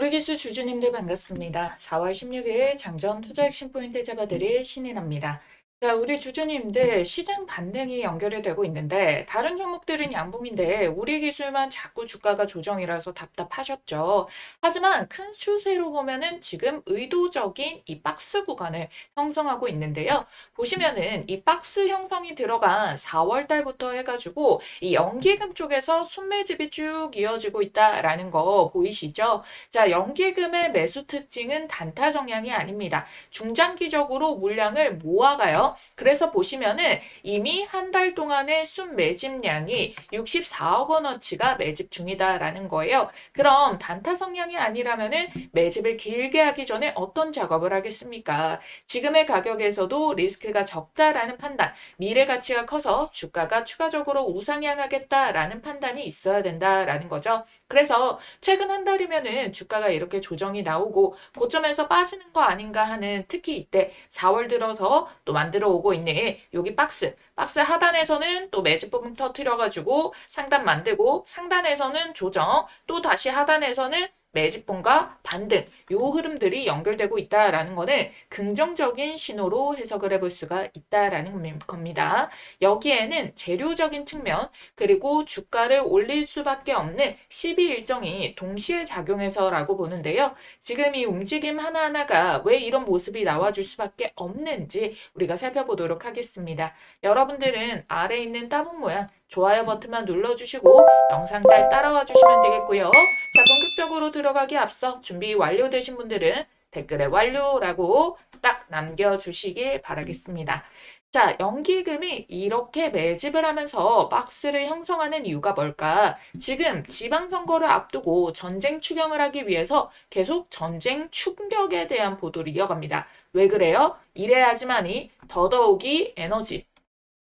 우리 기수 주주님들 반갑습니다. 4월 16일 장전 투자 핵심 포인트 잡아드릴 신인합니다. 자, 우리 주주님들 시장 반등이 연결이 되고 있는데 다른 종목들은 양봉인데 우리 기술만 자꾸 주가가 조정이라서 답답하셨죠. 하지만 큰 추세로 보면은 지금 의도적인 이 박스 구간을 형성하고 있는데요. 보시면은 이 박스 형성이 들어간 4월 달부터 해가지고 이 연기금 쪽에서 순매집이 쭉 이어지고 있다라는 거 보이시죠? 자, 연기금의 매수 특징은 단타 성향이 아닙니다. 중장기적으로 물량을 모아가요. 그래서 보시면은 이미 한 달 동안의 순 매집량이 64억 원어치가 매집 중이다라는 거예요. 그럼 단타 성향이 아니라면은 매집을 길게 하기 전에 어떤 작업을 하겠습니까? 지금의 가격에서도 리스크가 적다라는 판단, 미래 가치가 커서 주가가 추가적으로 우상향하겠다라는 판단이 있어야 된다라는 거죠. 그래서 최근 한 달이면은 주가가 이렇게 조정이 나오고 고점에서 빠지는 거 아닌가 하는, 특히 이때 4월 들어서 또 만들어 오고 있는 여기 박스 하단에서는 또 매집 부분 터트려가지고 상단 만들고, 상단에서는 조정, 또 다시 하단에서는 매집봉과 반등, 요 흐름들이 연결되고 있다라는 거는 긍정적인 신호로 해석을 해볼 수가 있다라는 겁니다. 여기에는 재료적인 측면, 그리고 주가를 올릴 수밖에 없는 12일정이 동시에 작용해서라고 보는데요. 지금 이 움직임 하나하나가 왜 이런 모습이 나와줄 수밖에 없는지 우리가 살펴보도록 하겠습니다. 여러분들은 아래에 있는 따봉 모양 좋아요 버튼만 눌러주시고 영상 잘 따라와 주시면 되겠고요. 자, 본격적으로 들어가기 앞서 준비 완료되신 분들은 댓글에 완료라고 딱 남겨주시길 바라겠습니다. 자, 연기금이 이렇게 매집을 하면서 박스를 형성하는 이유가 뭘까? 지금 지방선거를 앞두고 전쟁 추경을 하기 위해서 계속 전쟁 충격에 대한 보도를 이어갑니다. 왜 그래요? 이래야지만이 더더욱이 에너지,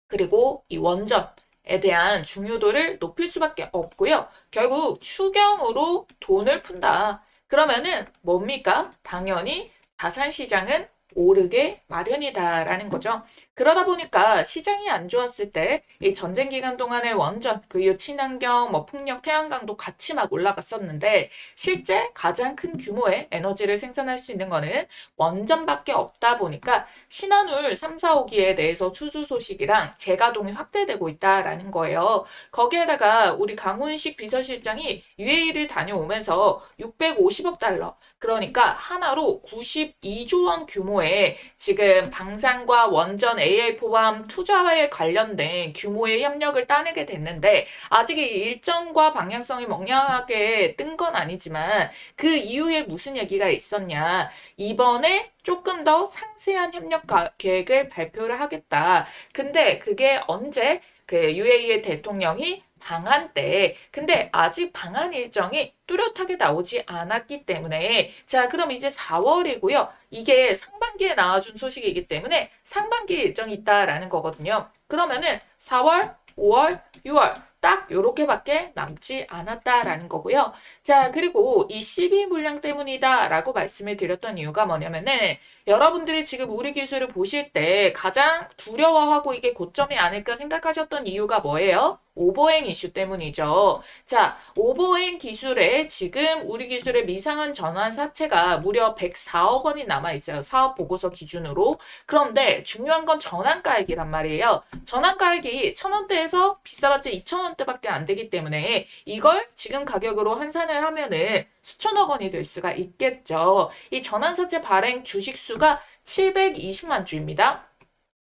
그리고 이 원전에 대한 중요도를 높일 수밖에 없고요. 결국 추경으로 돈을 푼다. 그러면은 뭡니까? 당연히 자산시장은 오르게 마련이다라는 거죠. 그러다 보니까 시장이 안 좋았을 때 이 전쟁 기간 동안의 원전, 그 이후 친환경, 풍력, 태양광도 같이 막 올라갔었는데 실제 가장 큰 규모의 에너지를 생산할 수 있는 거는 원전밖에 없다 보니까 신한울 3, 4호기에 대해서 추주 소식이랑 재가동이 확대되고 있다라는 거예요. 거기에다가 우리 강훈식 비서실장이 UAE를 다녀오면서 650억 달러, 그러니까 하나로 92조 원 규모의 지금 방산과 원전 AI 포함 투자에 관련된 규모의 협력을 따내게 됐는데, 아직 이 일정과 방향성이 멍청하게 뜬 건 아니지만 그 이후에 무슨 얘기가 있었냐. 이번에 조금 더 상세한 협력 계획을 발표를 하겠다. 근데 그게 언제? 그 UAE 대통령이 방한 때, 근데 아직 방한 일정이 뚜렷하게 나오지 않았기 때문에, 자, 그럼 이제 4월이고요. 이게 상반기에 나와준 소식이기 때문에 상반기 일정이 있다라는 거거든요. 그러면은 4월, 5월, 6월 딱 요렇게밖에 남지 않았다라는 거고요. 자, 그리고 이 12 물량 때문이다라고 말씀을 드렸던 이유가 뭐냐면은, 여러분들이 지금 우리 기술을 보실 때 가장 두려워하고 이게 고점이 아닐까 생각하셨던 이유가 뭐예요? 오버행 이슈 때문이죠. 자, 오버행 기술에 지금 우리 기술의 미상한 전환 사채가 무려 104억 원이 남아있어요. 사업 보고서 기준으로. 그런데 중요한 건 전환가액이란 말이에요. 전환가액이 1,000원대에서 비싸봤자 2,000원대밖에 안 되기 때문에 이걸 지금 가격으로 환산을 하면은 수천억 원이 될 수가 있겠죠. 이 전환사채 발행 주식수가 720만 주입니다.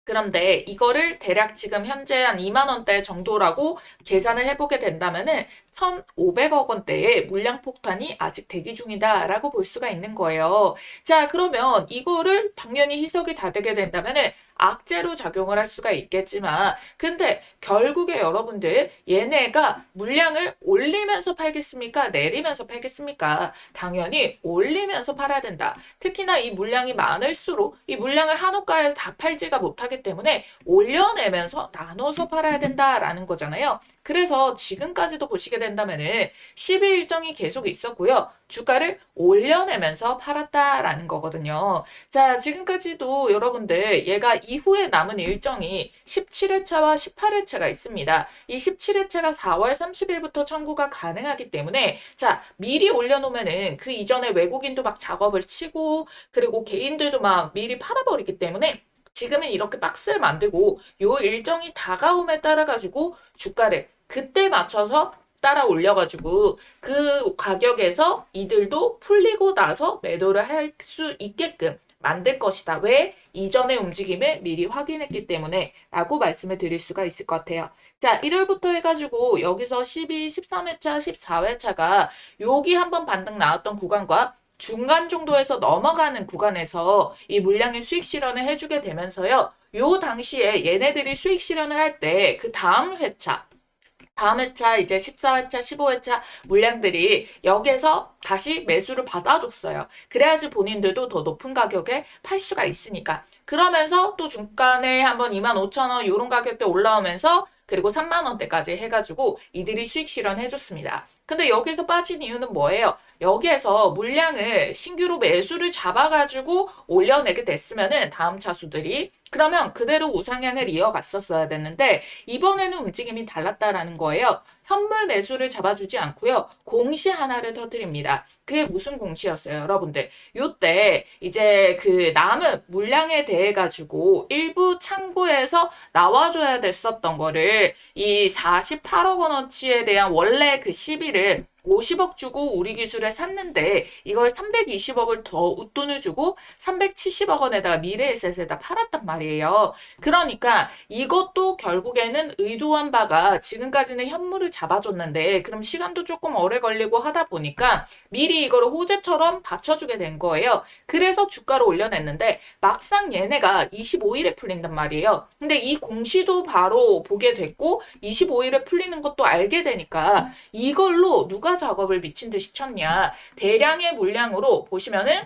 그런데 이거를 대략 지금 현재 한 2만 원대 정도라고 계산을 해보게 된다면은 1,500억 원대의 물량 폭탄이 아직 대기 중이다라고 볼 수가 있는 거예요. 자, 그러면 이거를 당연히 희석이 다 되게 된다면은 악재로 작용을 할 수가 있겠지만, 근데 결국에 여러분들 얘네가 물량을 올리면서 팔겠습니까? 내리면서 팔겠습니까? 당연히 올리면서 팔아야 된다. 특히나 이 물량이 많을수록 이 물량을 한호가에 다 팔지가 못하기 때문에 올려내면서 나눠서 팔아야 된다라는 거잖아요. 그래서 지금까지도 보시게 된다면은 12일정이 계속 있었고요. 주가를 올려내면서 팔았다라는 거거든요. 자, 지금까지도 여러분들 얘가 이후에 남은 일정이 17회차와 18회차가 있습니다. 이 17회차가 4월 30일부터 청구가 가능하기 때문에 자, 미리 올려놓으면은 그 이전에 외국인도 막 작업을 치고 그리고 개인들도 막 미리 팔아버리기 때문에 지금은 이렇게 박스를 만들고 요 일정이 다가옴에 따라 가지고 주가를 그때 맞춰서 따라 올려가지고 그 가격에서 이들도 풀리고 나서 매도를 할 수 있게끔 만들 것이다. 왜? 이전의 움직임을 미리 확인했기 때문에 라고 말씀을 드릴 수가 있을 것 같아요. 자, 1월부터 해가지고 여기서 12, 13회차, 14회차가 여기 한번 반등 나왔던 구간과 중간 정도에서 넘어가는 구간에서 이 물량의 수익 실현을 해주게 되면서요. 요 당시에 얘네들이 수익 실현을 할 때 그 다음 회차 이제 14회차, 15회차 물량들이 여기에서 다시 매수를 받아줬어요. 그래야지 본인들도 더 높은 가격에 팔 수가 있으니까. 그러면서 또 중간에 한번 25,000원 이런 가격대 올라오면서 그리고 3만 원대까지 해가지고 이들이 수익 실현해줬습니다. 근데 여기서 빠진 이유는 뭐예요? 여기에서 물량을 신규로 매수를 잡아가지고 올려내게 됐으면은 다음 차수들이 그러면 그대로 우상향을 이어갔었어야 됐는데 이번에는 움직임이 달랐다라는 거예요. 현물 매수를 잡아주지 않고요. 공시 하나를 터뜨립니다. 그게 무슨 공시였어요, 여러분들? 요때 이제 그 남은 물량에 대해 가지고 일부 창구에서 나와줘야 됐었던 거를 이 48억 원어치에 대한 원래 그 시비를 50억 주고 우리 기술을 샀는데 이걸 320억을 더 웃돈을 주고 370억 원에다가 미래에셋에다 팔았단 말이에요. 그러니까 이것도 결국에는 의도한 바가 지금까지는 현물을 잡아줬는데 그럼 시간도 조금 오래 걸리고 하다 보니까 미리 이거를 호재처럼 받쳐주게 된 거예요. 그래서 주가를 올려냈는데 막상 얘네가 25일에 풀린단 말이에요. 근데 이 공시도 바로 보게 됐고 25일에 풀리는 것도 알게 되니까 이걸로 누가 작업을 미친 듯이 쳤냐. 대량의 물량으로 보시면은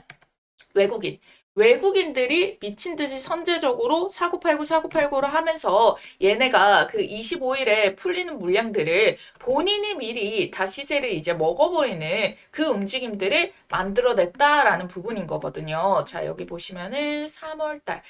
외국인들이 미친 듯이 선제적으로 사고팔고를 하면서 얘네가 그 25일에 풀리는 물량들을 본인이 미리 다 시세를 이제 먹어버리는 그 움직임들을 만들어냈다라는 부분인 거거든요. 자, 여기 보시면은 3월달,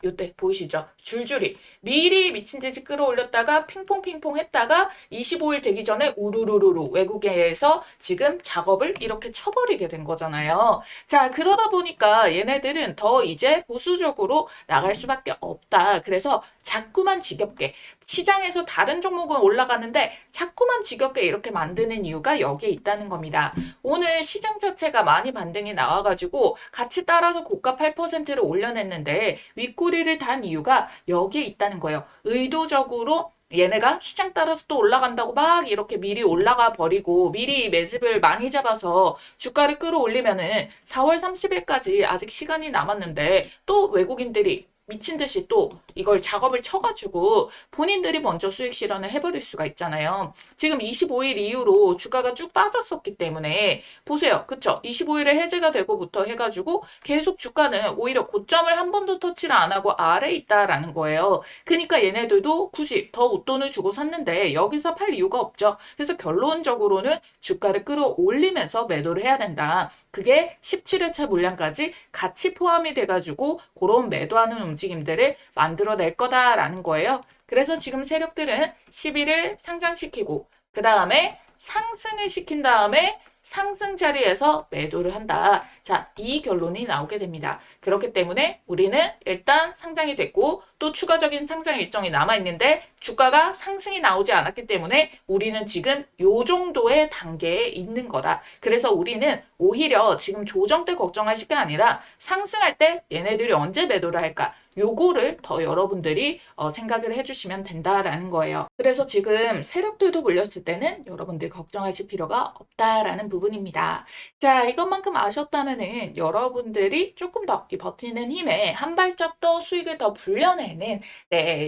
요때 보이시죠? 줄줄이 미리 미친 듯이 끌어올렸다가 핑퐁핑퐁 했다가 25일 되기 전에 우르르르 외국에서 지금 작업을 이렇게 쳐버리게 된 거잖아요. 자, 그러다 보니까 얘네들은 더 이제 보수적으로 나갈 수밖에 없다. 그래서 자꾸만 지겹게 시장에서 다른 종목은 올라가는데 자꾸만 지겹게 이렇게 만드는 이유가 여기에 있다는 겁니다. 오늘 시장 자체가 많이 반등이 나와가지고 같이 따라서 고가 8%를 올려냈는데 윗꼬리를 단 이유가 여기에 있다는 거예요. 의도적으로 얘네가 시장 따라서 또 올라간다고 막 이렇게 미리 올라가 버리고 미리 매집을 많이 잡아서 주가를 끌어올리면은 4월 30일까지 아직 시간이 남았는데 또 외국인들이 미친 듯이 또 이걸 작업을 쳐가지고 본인들이 먼저 수익 실현을 해버릴 수가 있잖아요. 지금 25일 이후로 주가가 쭉 빠졌었기 때문에 보세요. 그쵸? 25일에 해제가 되고부터 해가지고 계속 주가는 오히려 고점을 한 번도 터치를 안 하고 아래에 있다라는 거예요. 그러니까 얘네들도 굳이 더 웃돈을 주고 샀는데 여기서 팔 이유가 없죠. 그래서 결론적으로는 주가를 끌어올리면서 매도를 해야 된다. 그게 17회차 물량까지 같이 포함이 돼가지고 그런 매도하는 움직임들을 만들어낼 거다라는 거예요. 그래서 지금 세력들은 10일을 상장시키고 그 다음에 상승을 시킨 다음에 상승 자리에서 매도를 한다. 자, 이 결론이 나오게 됩니다. 그렇기 때문에 우리는 일단 상장이 됐고 또 추가적인 상장 일정이 남아있는데 주가가 상승이 나오지 않았기 때문에 우리는 지금 요 정도의 단계에 있는 거다. 그래서 우리는 오히려 지금 조정 때 걱정하실 게 아니라 상승할 때 얘네들이 언제 매도를 할까? 요거를 더 여러분들이 생각을 해주시면 된다라는 거예요. 그래서 지금 세력들도 몰렸을 때는 여러분들 걱정하실 필요가 없다라는 부분입니다. 자, 이것만큼 아셨다면은 여러분들이 조금 더 이 버티는 힘에 한 발짝 더 수익을 더 불려내 추세에는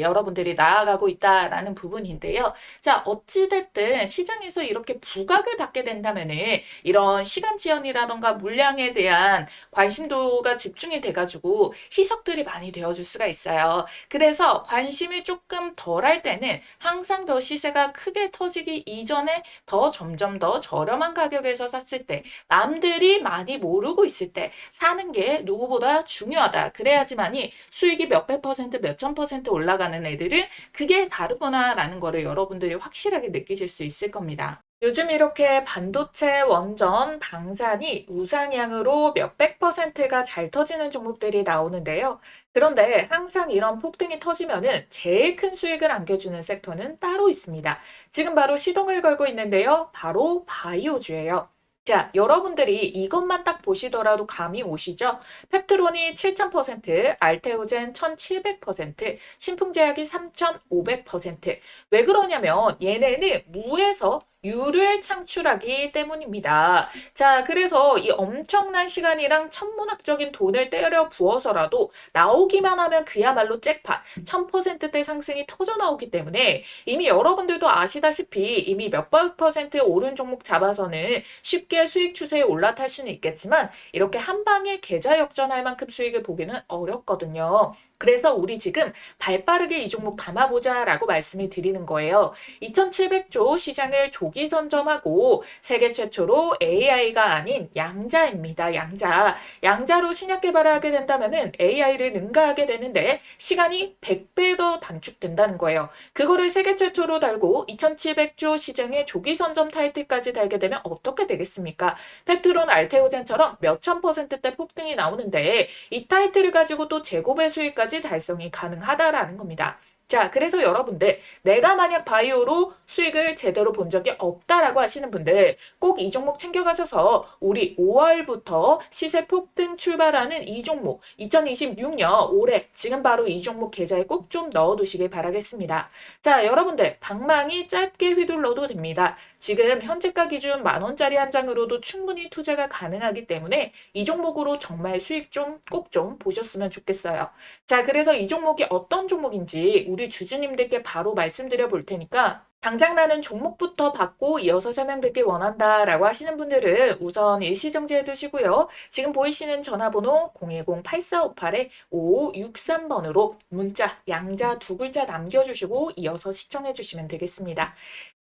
여러분들이 나아가고 있다라는 부분인데요. 자, 어찌됐든 시장에서 이렇게 부각을 받게 된다면은 이런 시간 지연이라던가 물량에 대한 관심도가 집중이 돼가지고 희석들이 많이 되어줄 수가 있어요. 그래서 관심이 조금 덜할 때는 항상 더 시세가 크게 터지기 이전에 더 점점 더 저렴한 가격에서 샀을 때, 남들이 많이 모르고 있을 때 사는 게 누구보다 중요하다. 그래야지만이 수익이 몇백 퍼센트, 몇천 퍼센트 올라가는 애들은 그게 다르구나라는 거를 여러분들이 확실하게 느끼실 수 있을 겁니다. 요즘 이렇게 반도체, 원전, 방산이 우상향으로 몇백 퍼센트가 잘 터지는 종목들이 나오는데요. 그런데 항상 이런 폭등이 터지면은 제일 큰 수익을 안겨주는 섹터는 따로 있습니다. 지금 바로 시동을 걸고 있는데요. 바로 바이오주예요. 자, 여러분들이 이것만 딱 보시더라도 감이 오시죠? 펩트론이 7000%, 알테오젠 1700%, 신풍제약이 3500%. 왜 그러냐면 얘네는 무에서 유를 창출하기 때문입니다. 자, 그래서 이 엄청난 시간이랑 천문학적인 돈을 때려 부어서라도 나오기만 하면 그야말로 잭팟, 1000%대 상승이 터져 나오기 때문에 이미 여러분들도 아시다시피 이미 몇백 퍼센트 오른 종목 잡아서는 쉽게 수익 추세에 올라탈 수는 있겠지만 이렇게 한 방에 계좌 역전할 만큼 수익을 보기는 어렵거든요. 그래서 우리 지금 발빠르게 이 종목 담아보자 라고 말씀을 드리는 거예요. 2700조 시장을 조기 선점하고 세계 최초로 AI가 아닌 양자입니다. 양자. 양자로 신약 개발을 하게 된다면 AI를 능가하게 되는데 시간이 100배 더 단축된다는 거예요. 그거를 세계 최초로 달고 2700조 시장의 조기 선점 타이틀까지 달게 되면 어떻게 되겠습니까? 펩트론, 알테오젠처럼 몇천 퍼센트대 폭등이 나오는데 이 타이틀을 가지고 또 제곱의 수익까지 달성이 가능하다라는 겁니다. 자, 그래서 여러분들 내가 만약 바이오로 수익을 제대로 본 적이 없다라고 하시는 분들 꼭 이 종목 챙겨가셔서 우리 5월부터 시세 폭등 출발하는 이 종목 2026년 올해 지금 바로 이 종목 계좌에 꼭 좀 넣어두시길 바라겠습니다. 자, 여러분들 방망이 짧게 휘둘러도 됩니다. 지금 현재가 기준 10,000원짜리 한 장으로도 충분히 투자가 가능하기 때문에 이 종목으로 정말 수익 좀 꼭 좀 보셨으면 좋겠어요. 자, 그래서 이 종목이 어떤 종목인지 우리 주주님들께 바로 말씀드려 볼 테니까 당장 나는 종목부터 받고 이어서 설명드리길 원한다라고 하시는 분들은 우선 일시정지해 두시고요. 지금 보이시는 전화번호 010-8458-5563번으로 문자, 양자 두 글자 남겨주시고 이어서 시청해 주시면 되겠습니다.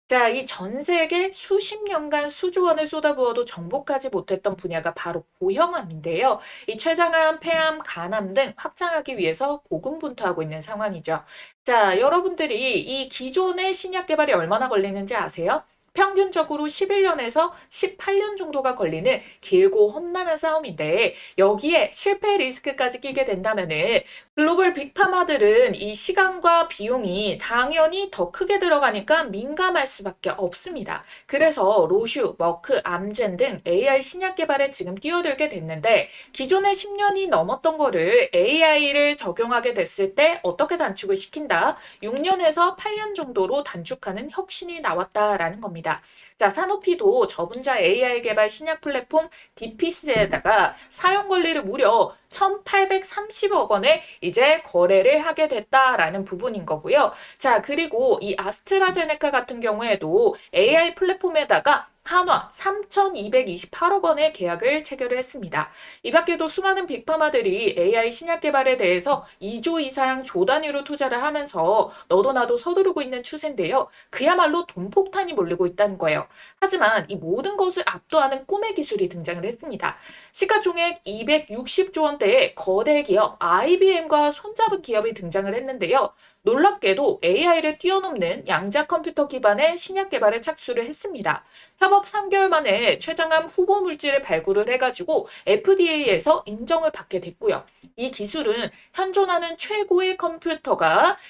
자, 이 전 세계 수십 년간 수조 원을 쏟아부어도 정복하지 못했던 분야가 바로 고형암인데요. 이 췌장암, 폐암, 간암 등 확장하기 위해서 고군분투하고 있는 상황이죠. 자, 여러분들이 이 기존의 신약 개발이 얼마나 걸리는지 아세요? 평균적으로 11년에서 18년 정도가 걸리는 길고 험난한 싸움인데 여기에 실패 리스크까지 끼게 된다면은 글로벌 빅파마들은 이 시간과 비용이 당연히 더 크게 들어가니까 민감할 수밖에 없습니다. 그래서 로슈, 머크, 암젠 등 AI 신약 개발에 지금 뛰어들게 됐는데 기존에 10년이 넘었던 거를 AI를 적용하게 됐을 때 어떻게 단축을 시킨다? 6년에서 8년 정도로 단축하는 혁신이 나왔다라는 겁니다. 자, 사노피도 저분자 AI 개발 신약 플랫폼 디피스에다가 사용 권리를 무려 1,830억 원에 이제 거래를 하게 됐다라는 부분인 거고요. 자, 그리고 이 아스트라제네카 같은 경우에도 AI 플랫폼에다가 한화 3,228억 원의 계약을 체결을 했습니다. 이 밖에도 수많은 빅파마들이 AI 신약 개발에 대해서 2조 이상 조 단위로 투자를 하면서 너도 나도 서두르고 있는 추세인데요. 그야말로 돈폭탄이 몰리고 있다는 거예요. 하지만 이 모든 것을 압도하는 꿈의 기술이 등장을 했습니다. 시가총액 260조 원대의 거대 기업 IBM과 손잡은 기업이 등장을 했는데요. 놀랍게도 AI를 뛰어넘는 양자 컴퓨터 기반의 신약 개발에 착수를 했습니다. 협업 3개월 만에 췌장암 후보 물질을 발굴을 해가지고 FDA에서 인정을 받게 됐고요. 이 기술은 현존하는 최고의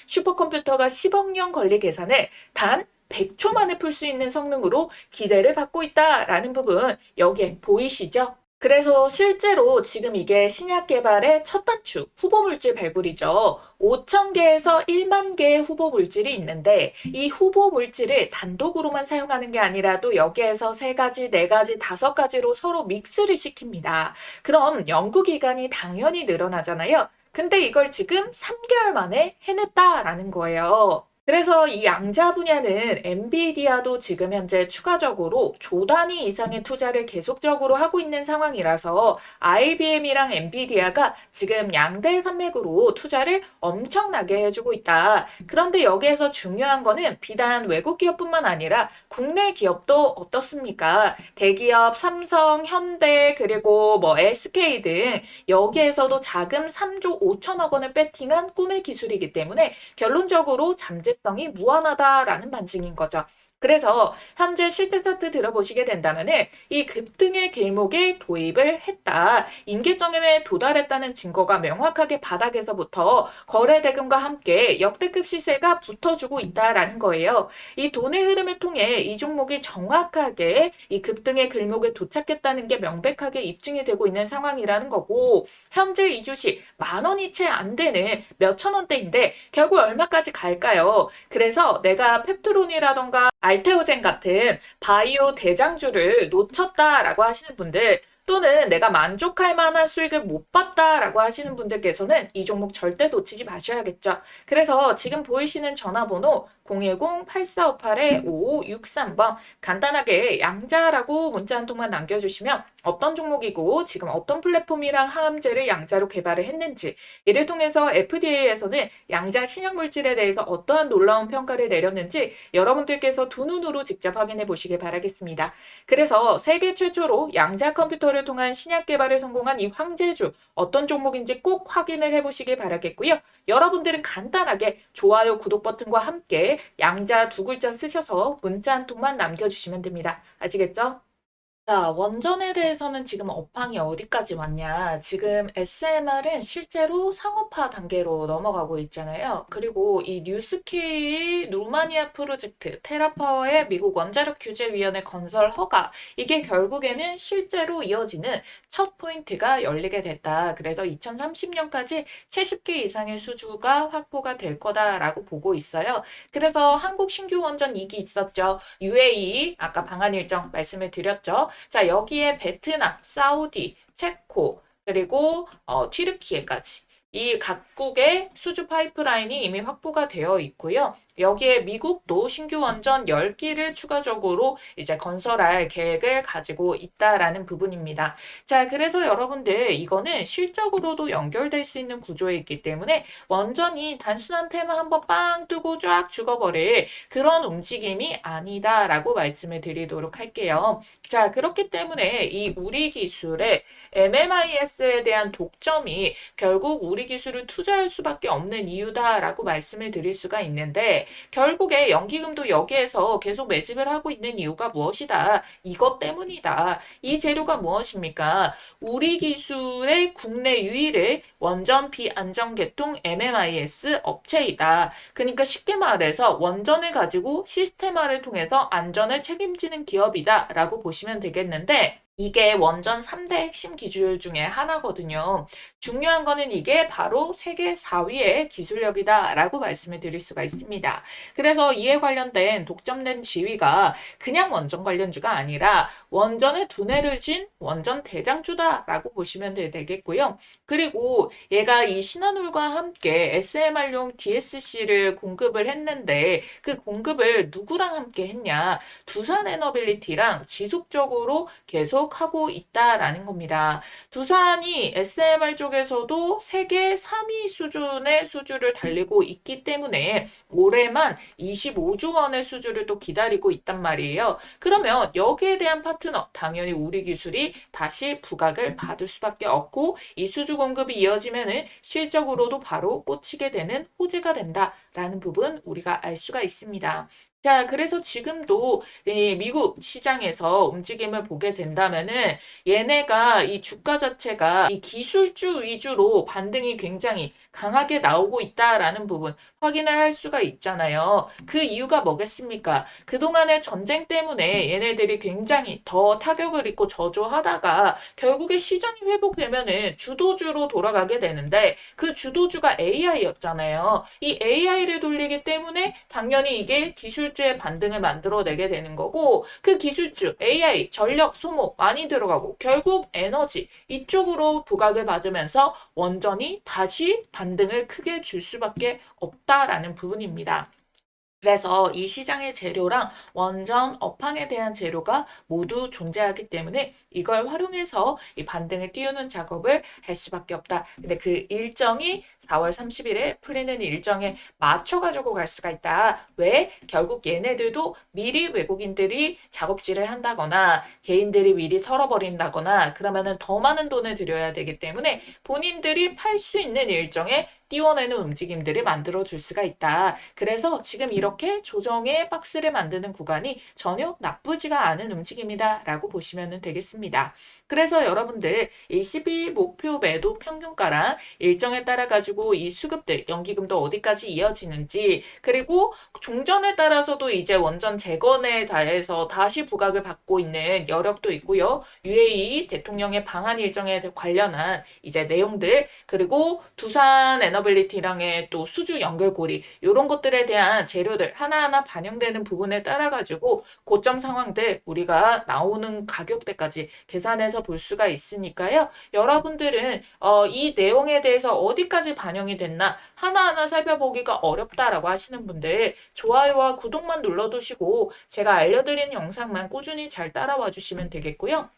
슈퍼컴퓨터가 10억 년 권리 계산을 단 100초 만에 풀 수 있는 성능으로 기대를 받고 있다라는 부분 여기에 보이시죠? 그래서 실제로 지금 이게 신약 개발의 첫 단축, 후보 물질 발굴이죠. 5,000개에서 1만 개의 후보 물질이 있는데 이 후보 물질을 단독으로만 사용하는 게 아니라 또 여기에서 3가지, 4가지, 5가지로 서로 믹스를 시킵니다. 그럼 연구기간이 당연히 늘어나잖아요. 근데 이걸 지금 3개월 만에 해냈다라는 거예요. 그래서 이 양자 분야는 엔비디아도 지금 현재 추가적으로 조 단위 이상의 투자를 계속적으로 하고 있는 상황이라서 IBM이랑 엔비디아가 지금 양대 산맥으로 투자를 엄청나게 해주고 있다. 그런데 여기에서 중요한 거는 비단 외국 기업뿐만 아니라 국내 기업도 어떻습니까? 대기업 삼성, 현대, 그리고 뭐 SK 등 여기에서도 자금 3조 5천억 원을 배팅한 꿈의 기술이기 때문에 결론적으로 잠재성이 무한하다라는 반증인 거죠. 그래서 현재 실제 차트 들어보시게 된다면은 이 급등의 길목에 도입을 했다. 임계점에 도달했다는 증거가 명확하게 바닥에서부터 거래 대금과 함께 역대급 시세가 붙어주고 있다라는 거예요. 이 돈의 흐름을 통해 이 종목이 정확하게 이 급등의 길목에 도착했다는 게 명백하게 입증이 되고 있는 상황이라는 거고, 현재 이 주식 10,000원이 채 안 되는 몇천 원대인데 결국 얼마까지 갈까요? 그래서 내가 펩트론이라던가 알테오젠 같은 바이오 대장주를 놓쳤다라고 하시는 분들, 또는 내가 만족할 만한 수익을 못 봤다라고 하시는 분들께서는 이 종목 절대 놓치지 마셔야겠죠. 그래서 지금 보이시는 전화번호 010-8458-5563번 간단하게 양자라고 문자 한 통만 남겨주시면 어떤 종목이고 지금 어떤 플랫폼이랑 항암제를 양자로 개발을 했는지, 이를 통해서 FDA에서는 양자 신약물질에 대해서 어떠한 놀라운 평가를 내렸는지 여러분들께서 두 눈으로 직접 확인해 보시길 바라겠습니다. 그래서 세계 최초로 양자 컴퓨터를 통한 신약 개발에 성공한 이 황제주, 어떤 종목인지 꼭 확인을 해보시길 바라겠고요. 여러분들은 간단하게 좋아요, 구독 버튼과 함께 양자 두 글자 쓰셔서 문자 한 통만 남겨주시면 됩니다. 아시겠죠? 자, 원전에 대해서는 지금 업황이 어디까지 왔냐? 지금 SMR은 실제로 상업화 단계로 넘어가고 있잖아요. 그리고 이 뉴스케일이 루마니아 프로젝트, 테라파워의 미국 원자력 규제위원회 건설 허가, 이게 결국에는 실제로 이어지는 첫 포인트가 열리게 됐다. 그래서 2030년까지 70개 이상의 수주가 확보가 될 거다라고 보고 있어요. 그래서 한국 신규 원전 2기 있었죠. UAE, 아까 방한 일정 말씀을 드렸죠. 자, 여기에 베트남, 사우디, 체코, 그리고 튀르키예까지 이 각국의 수주 파이프라인이 이미 확보가 되어 있고요. 여기에 미국도 신규 원전 10기를 추가적으로 이제 건설할 계획을 가지고 있다라는 부분입니다. 자, 그래서 여러분들 이거는 실적으로도 연결될 수 있는 구조에 있기 때문에 원전이 단순한 테마 한번 빵 뜨고 쫙 죽어버릴 그런 움직임이 아니다라고 말씀을 드리도록 할게요. 자, 그렇기 때문에 이 우리 기술의 MMIS에 대한 독점이 결국 우리 기술을 투자할 수밖에 없는 이유다라고 말씀을 드릴 수가 있는데, 결국에 연기금도 여기에서 계속 매집을 하고 있는 이유가 무엇이다? 이것 때문이다. 이 재료가 무엇입니까? 우리 기술의 국내 유일의 원전 비안전 개통 MMIS 업체이다. 그러니까 쉽게 말해서 원전을 가지고 시스템화를 통해서 안전을 책임지는 기업이다 라고 보시면 되겠는데, 이게 원전 3대 핵심 기술 중에 하나거든요. 중요한 거는 이게 바로 세계 4위의 기술력이다라고 말씀을 드릴 수가 있습니다. 그래서 이에 관련된 독점된 지위가 그냥 원전 관련주가 아니라 원전에 두뇌를 쥔 원전 대장주다라고 보시면 되겠고요. 그리고 얘가 이 신한울과 함께 SMR용 DSC를 공급을 했는데, 그 공급을 누구랑 함께 했냐? 두산 에너빌리티랑 지속적으로 계속 하고 있다라는 겁니다. 두산이 SMR 쪽에서도 세계 3위 수준의 수주를 달리고 있기 때문에 올해만 25조 원의 수주를 또 기다리고 있단 말이에요. 그러면 여기에 대한 파트너, 당연히 우리 기술이 다시 부각을 받을 수밖에 없고, 이 수주 공급이 이어지면은 실적으로도 바로 꽂히게 되는 호재가 된다라는 부분 우리가 알 수가 있습니다. 자, 그래서 지금도 이 미국 시장에서 움직임을 보게 된다면은 얘네가 이 주가 자체가 이 기술주 위주로 반등이 굉장히 강하게 나오고 있다라는 부분 확인을 할 수가 있잖아요. 그 이유가 뭐겠습니까? 그동안의 전쟁 때문에 얘네들이 굉장히 더 타격을 입고 저조하다가 결국에 시장이 회복되면은 주도주로 돌아가게 되는데, 그 주도주가 AI였잖아요. 이 AI AI를 돌리기 때문에 당연히 이게 기술주의 반등을 만들어내게 되는 거고, 그 기술주, AI, 전력 소모 많이 들어가고 결국 에너지 이쪽으로 부각을 받으면서 원전이 다시 반등을 크게 줄 수밖에 없다라는 부분입니다. 그래서 이 시장의 재료랑 원전 업황에 대한 재료가 모두 존재하기 때문에 이걸 활용해서 이 반등을 띄우는 작업을 할 수밖에 없다. 근데 그 일정이 4월 30일에 풀리는 일정에 맞춰가지고 갈 수가 있다. 왜? 결국 얘네들도 미리 외국인들이 작업질을 한다거나 개인들이 미리 털어버린다거나 그러면은 더 많은 돈을 들여야 되기 때문에 본인들이 팔 수 있는 일정에 띄워내는 움직임들을 만들어 줄 수가 있다. 그래서 지금 이렇게 조정의 박스를 만드는 구간이 전혀 나쁘지가 않은 움직임이다 라고 보시면 되겠습니다. 그래서 여러분들 이 12 목표 매도 평균가랑 일정에 따라 가지고 이 수급들 연기금도 어디까지 이어지는지 그리고 종전에 따라서도 이제 원전 재건에 대해서 다시 부각을 받고 있는 여력도 있고요. UAE 대통령의 방한 일정에 관련한 이제 내용들 그리고 두산 에너빌리티랑의 또 수주 연결고리 이런 것들에 대한 재료들 하나하나 반영되는 부분에 따라 가지고 고점 상황들 우리가 나오는 가격대까지 계산해서 볼 수가 있으니까요. 여러분들은 이 내용에 대해서 어디까지 반영이 됐나 하나하나 살펴보기가 어렵다라고 하시는 분들 좋아요와 구독만 눌러두시고 제가 알려드리는 영상만 꾸준히 잘 따라와 주시면 되겠고요.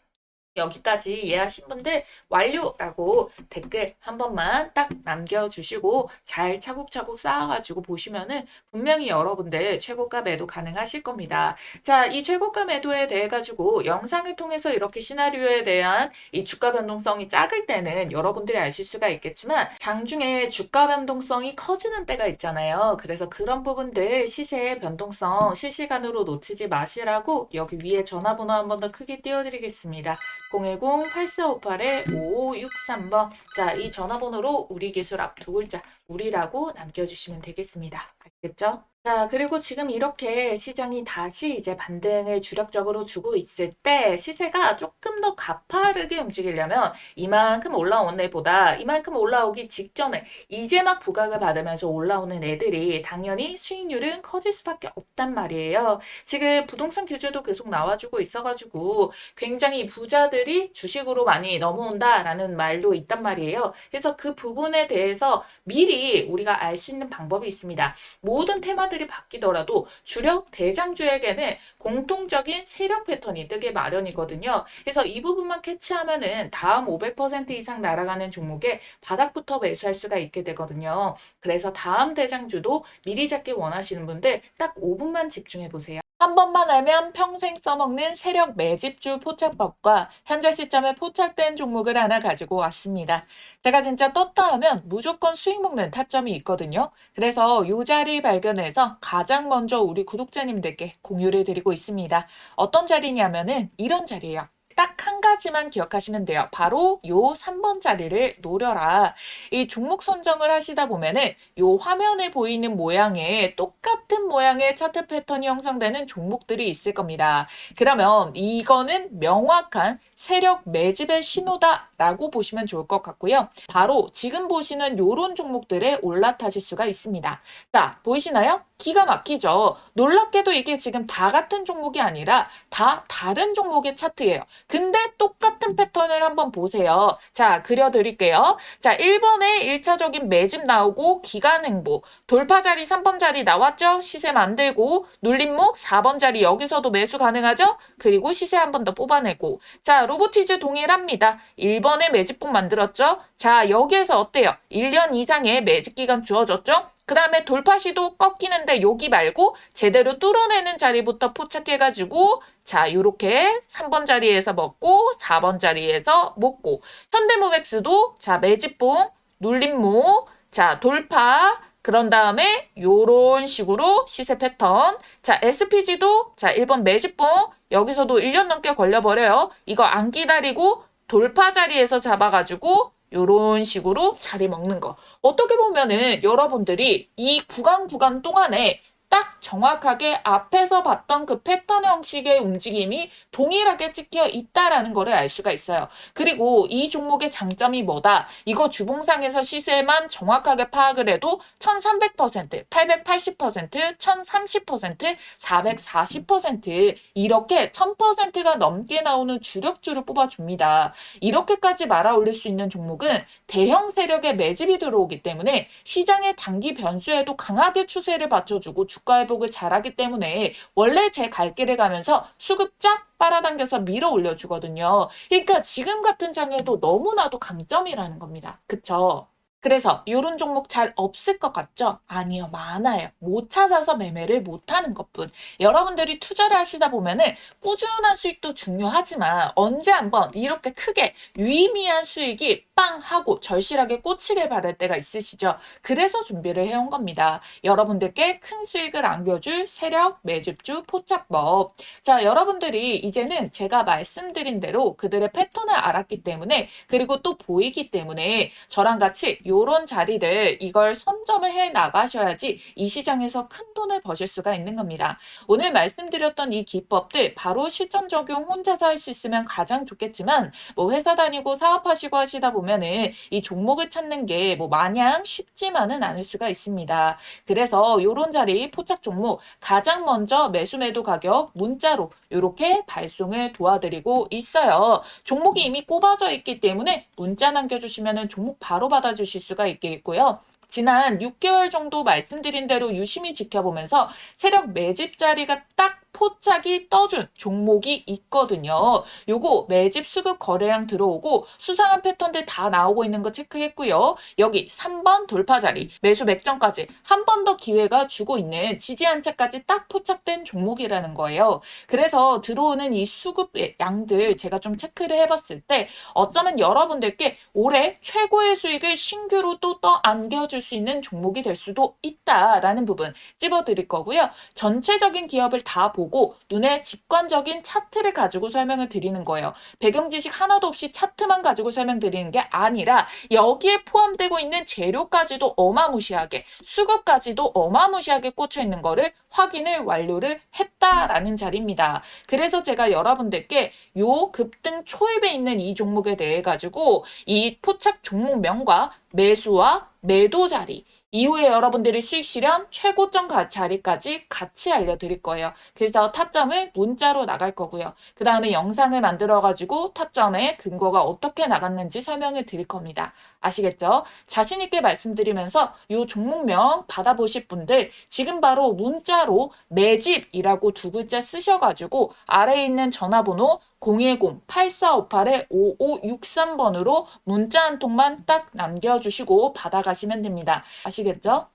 여기까지 이해하신 분들 완료라고 댓글 한 번만 딱 남겨주시고 잘 차곡차곡 쌓아가지고 보시면은 분명히 여러분들 최고가 매도 가능하실 겁니다. 자, 이 최고가 매도에 대해 가지고 영상을 통해서 이렇게 시나리오에 대한 이 주가 변동성이 작을 때는 여러분들이 아실 수가 있겠지만 장중에 주가 변동성이 커지는 때가 있잖아요. 그래서 그런 부분들 시세의 변동성 실시간으로 놓치지 마시라고 여기 위에 전화번호 한 번 더 크게 띄워드리겠습니다. 010-8458-5563번. 자, 이 전화번호로 우리 기술 앞 두 글자 우리라고 남겨주시면 되겠습니다. 알겠죠? 자, 그리고 지금 이렇게 시장이 다시 이제 반등을 주력적으로 주고 있을 때 시세가 조금 더 가파르게 움직이려면 이만큼 올라온 애보다 이만큼 올라오기 직전에 이제 막 부각을 받으면서 올라오는 애들이 당연히 수익률은 커질 수밖에 없단 말이에요. 지금 부동산 규제도 계속 나와주고 있어가지고 굉장히 부자들이 주식으로 많이 넘어온다라는 말도 있단 말이에요. 그래서 그 부분에 대해서 미리 우리가 알 수 있는 방법이 있습니다. 모든 테마들이 바뀌더라도 주력 대장주에게는 공통적인 세력 패턴이 뜨게 마련이거든요. 그래서 이 부분만 캐치하면은 다음 500% 이상 날아가는 종목에 바닥부터 매수할 수가 있게 되거든요. 그래서 다음 대장주도 미리 잡기 원하시는 분들 딱 5분만 집중해 보세요. 한 번만 알면 평생 써먹는 세력 매집주 포착법과 현재 시점에 포착된 종목을 하나 가지고 왔습니다. 제가 진짜 떴다 하면 무조건 수익 먹는 타점이 있거든요. 그래서 이 자리 발견해서 가장 먼저 우리 구독자님들께 공유를 드리고 있습니다. 어떤 자리냐면은 이런 자리예요. 딱 한 가지만 기억하시면 돼요. 바로 요 3번 자리를 노려라. 이 종목 선정을 하시다 보면은 요 화면에 보이는 모양의 똑같은 모양의 차트 패턴이 형성되는 종목들이 있을 겁니다. 그러면 이거는 명확한 세력 매집의 신호다라고 보시면 좋을 것 같고요. 바로 지금 보시는 요런 종목들에 올라타실 수가 있습니다. 자, 보이시나요? 기가 막히죠. 놀랍게도 이게 지금 다 같은 종목이 아니라 다 다른 종목의 차트예요. 근데 똑같은 패턴을 한번 보세요. 자, 그려드릴게요. 자, 1번에 1차적인 매집 나오고 기간 횡보, 돌파 자리 3번 자리 나왔죠? 시세 만들고 눌림목 4번 자리 여기서도 매수 가능하죠? 그리고 시세 한 번 더 뽑아내고 자, 로보티즈 동일합니다. 1번에 매집봉 만들었죠? 자, 여기에서 어때요? 1년 이상의 매집 기간 주어졌죠? 그 다음에 돌파 시도 꺾이는데 여기 말고 제대로 뚫어내는 자리부터 포착해가지고 자, 요렇게 3번 자리에서 먹고 4번 자리에서 먹고 현대모백스도 자, 매집봉, 눌림목, 자, 돌파 그런 다음에 요런 식으로 시세 패턴 자, SPG도 자, 1번 매집봉 여기서도 1년 넘게 걸려버려요. 이거 안 기다리고 돌파 자리에서 잡아가지고 요런 식으로 자리 먹는 거. 어떻게 보면은 여러분들이 이 구간 동안에 딱 정확하게 앞에서 봤던 그 패턴 형식의 움직임이 동일하게 찍혀 있다라는 거를 알 수가 있어요. 그리고 이 종목의 장점이 뭐다? 이거 주봉상에서 시세만 정확하게 파악을 해도 1300%, 880%, 1030%, 440% 이렇게 1000%가 넘게 나오는 주력주를 뽑아줍니다. 이렇게까지 말아 올릴 수 있는 종목은 대형 세력의 매집이 들어오기 때문에 시장의 단기 변수에도 강하게 추세를 받쳐주고 주가 회복을 잘하기 때문에 원래 제 갈 길을 가면서 수급 쫙 빨아당겨서 밀어 올려주거든요. 그러니까 지금 같은 장에도 너무나도 강점이라는 겁니다. 그쵸? 그래서 이런 종목 잘 없을 것 같죠? 아니요, 많아요. 못 찾아서 매매를 못하는 것뿐. 여러분들이 투자를 하시다 보면은 꾸준한 수익도 중요하지만 언제 한번 이렇게 크게 유의미한 수익이 빵 하고 절실하게 꽂히길 바랄 때가 있으시죠? 그래서 준비를 해온 겁니다. 여러분들께 큰 수익을 안겨줄 세력, 매집주, 포착법. 자, 여러분들이 이제는 제가 말씀드린 대로 그들의 패턴을 알았기 때문에 그리고 또 보이기 때문에 저랑 같이 요런 자리를 이걸 선점을 해 나가셔야지 이 시장에서 큰 돈을 버실 수가 있는 겁니다. 오늘 말씀드렸던 이 기법들 바로 실전 적용 혼자서 할 수 있으면 가장 좋겠지만 뭐 회사 다니고 사업하시고 하시다 보면은 이 종목을 찾는 게 뭐 마냥 쉽지만은 않을 수가 있습니다. 그래서 요런 자리 포착 종목 가장 먼저 매수 매도 가격 문자로 이렇게 발송을 도와드리고 있어요. 종목이 이미 꼽아져 있기 때문에 문자 남겨주시면 종목 바로 받아주실 수가 있겠고요. 지난 6개월 정도 말씀드린 대로 유심히 지켜보면서 세력 매집 자리가 딱 포착이 떠준 종목이 있거든요. 요거 매집 수급 거래량 들어오고 수상한 패턴들 다 나오고 있는 거 체크했고요. 여기 3번 돌파 자리 매수 맥점까지 한 번 더 기회가 주고 있는 지지 한차까지 딱 포착된 종목이라는 거예요. 그래서 들어오는 이 수급의 양들 제가 좀 체크를 해봤을 때 어쩌면 여러분들께 올해 최고의 수익을 신규로 또 안겨줄 수 있는 종목이 될 수도 있다라는 부분 찝어드릴 거고요. 전체적인 기업을 다 보고 눈에 직관적인 차트를 가지고 설명을 드리는 거예요. 배경 지식 하나도 없이 차트만 가지고 설명드리는 게 아니라 여기에 포함되고 있는 재료까지도 어마무시하게 수급까지도 어마무시하게 꽂혀 있는 거를 확인을 완료를 했다라는 자리입니다. 그래서 제가 여러분들께 요 급등 초입에 있는 이 종목에 대해 가지고 이 포착 종목명과 매수와 매도 자리 이후에 여러분들이 수익 실현 최고점 자리까지 같이 알려드릴 거예요. 그래서 타점을 문자로 나갈 거고요. 그 다음에 영상을 만들어가지고 타점의 근거가 어떻게 나갔는지 설명을 드릴 겁니다. 아시겠죠? 자신 있게 말씀드리면서 이 종목명 받아보실 분들 지금 바로 문자로 매집이라고 두 글자 쓰셔가지고 아래에 있는 전화번호 010-8458-5563번으로 문자 한 통만 딱 남겨주시고 받아가시면 됩니다. 아시겠죠?